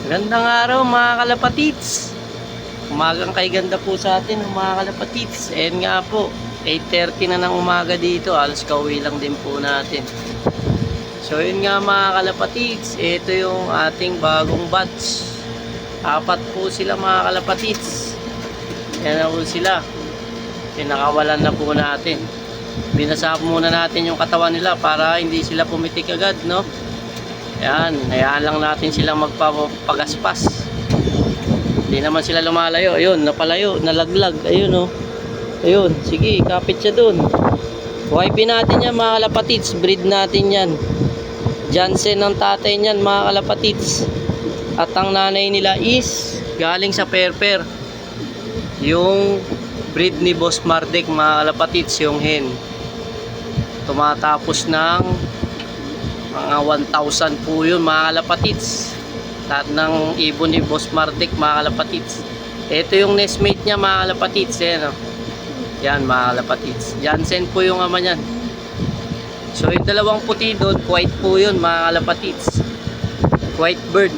Magandang araw mga kalapatids. Umagang kay ganda po sa atin mga kalapatids. Ayan nga po, 8:30 na ng umaga dito. Alas kauwi lang din po natin. So yun nga mga kalapatids, ito yung ating bagong batch. 4 po sila mga kalapatids. Ayan na po sila. Pinakawalan na po natin. Binasa muna natin yung katawan nila para hindi sila pumitik agad, no? Ayan, hayaan lang natin silang magpapagaspas. Hindi naman sila lumalayo. Ayun, napalayo, nalaglag. Ayun, oh. Ayun, sige, kapit siya dun. YB natin yan mga kalapatids. Breed natin yan. Jansen ang tatay niyan mga kalapatids. At ang nanay nila is galing sa Perper. Yung breed ni Boss Mardek mga kalapatids, yung hen. Tumatapos ng mga 1,000 po yun mga kalapatids. Lahat ng ibon ni Boss Mardek mga kalapatids. Ito yung nestmate niya mga kalapatids. Ayan, oh. Yan mga kalapatids. Jansen po yung ama niyan. So yung dalawang puti doon, white po yun mga kalapatids. White bird.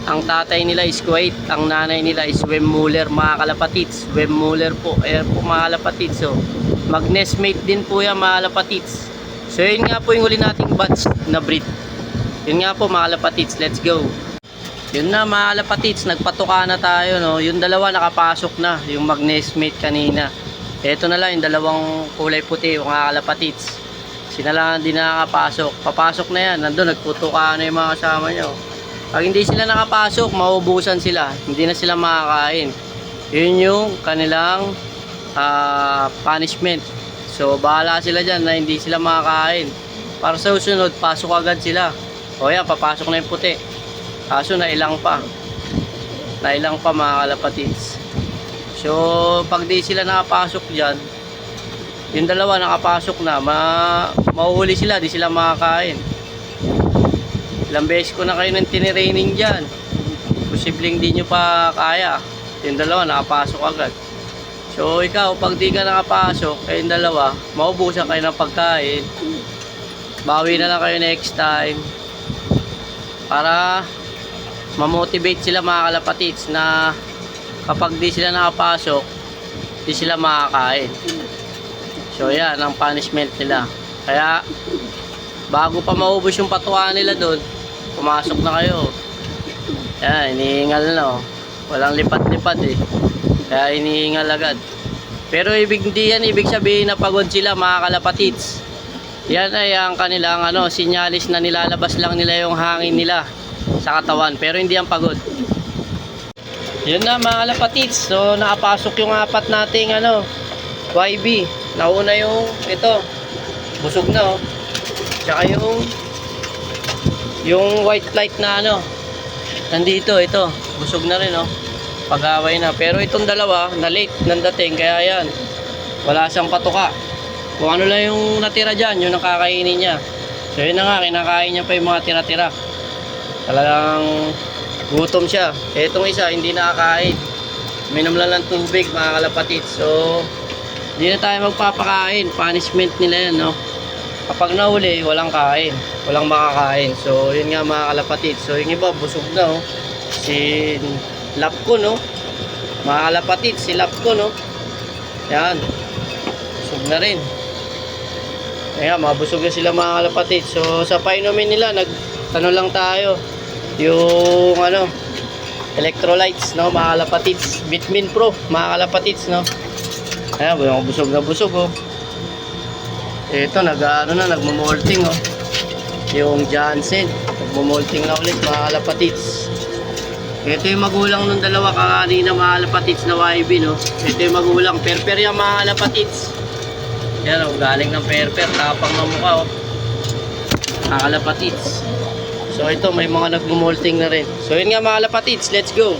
Ang tatay nila is white. Ang nanay nila is Weimmuller mga kalapatids. Weimmuller po. Ayan po mga kalapatids. So, mag-nestmate din po yan mga kalapatids. So yun nga po yung huli nating batch na breed. Yun nga po mga kalapatids, let's go. Yun na mga kalapatids, nagpatuka na tayo, no. Yung dalawa nakapasok na, yung mag-nestmate kanina. Ito na lang yung dalawang kulay puti, yung mga kalapatids. Sina lang hindi nakakapasok. Papasok na yan, nandun nagputuka na yung mga kasama nyo. Pag hindi sila nakapasok, maubusan sila. Hindi na sila makakain. Yun yung kanilang punishment. So bahala sila dyan na hindi sila makakain. Para sa susunod, pasok agad sila. O yan, papasok na yung puti. Kaso nailang pa. Nailang pa mga kalapatids. So pag di sila nakapasok dyan, yung dalawa nakapasok na, mauhuli sila, di sila makakain. Ilang beses ko na kayo ng tiniraining dyan. Posibleng di nyo pa kaya. Yung dalawa nakapasok agad. So ikaw, pag di ka nakapasok, kayong dalawa, maubusan kayo ng pagkain. Bawi na lang kayo next time. Para mamotivate sila mga kalapatids na kapag di sila nakapasok, di sila makakain. So yan ang punishment nila. Kaya bago pa maubos yung patukaan nila doon, pumasok na kayo. Yan, inihingal na, oh. Walang lipat-lipat eh. Kaya inihingal agad. Pero hindi yan ibig sabihin na pagod sila mga kalapatids. Yan ay ang kanilang sinyalis na nilalabas lang nila yung hangin nila sa katawan. Pero hindi yan pagod. Yun na mga kalapatids. So nakapasok yung 4 nating YB. Nauna yung ito. Busog na, oh. Tsaka yung white light na nandito, ito. Busog na rin, oh. Pag-away na. Pero itong dalawa, na late nang dating. Kaya yan, wala siyang patuka. Kung ano lang yung natira dyan, yung nakakainin niya. So yun na nga, kinakain niya pa yung mga tira-tira. Talagang gutom siya. Itong isa, hindi nakakain. Minom lang ng tubig mga kalapatids. So hindi na tayo magpapakain. Punishment nila yan, no. Kapag nahuli, walang kain. Walang makakain. So yun nga mga kalapatids. So yung iba, busog na, oh. Si Lapko, no. Mga kalapatids, si Lapko, no. Yan. Busog na rin. Kaya mabusog na sila mga kalapatids. So sa painumin nila, lang tayo. Yung electrolytes, no, mga kalapatids. Vitamin Pro, mga kalapatids, no. Ayan, busog na busog, oh. Ito, nagmamolting, oh. Yung Jansen, nagmamolting na ulit mga kalapatids. Ito yung magulang ng dalawa kanina mga kalapatids na YB, no. Ito yung magulang, Perper yan mga kalapatids. Yan, oh, galing ng Perper, tapang na mukha, oh. Mga kalapatids. So ito, may mga nagmamolting na rin. So yun nga mga kalapatids, let's go.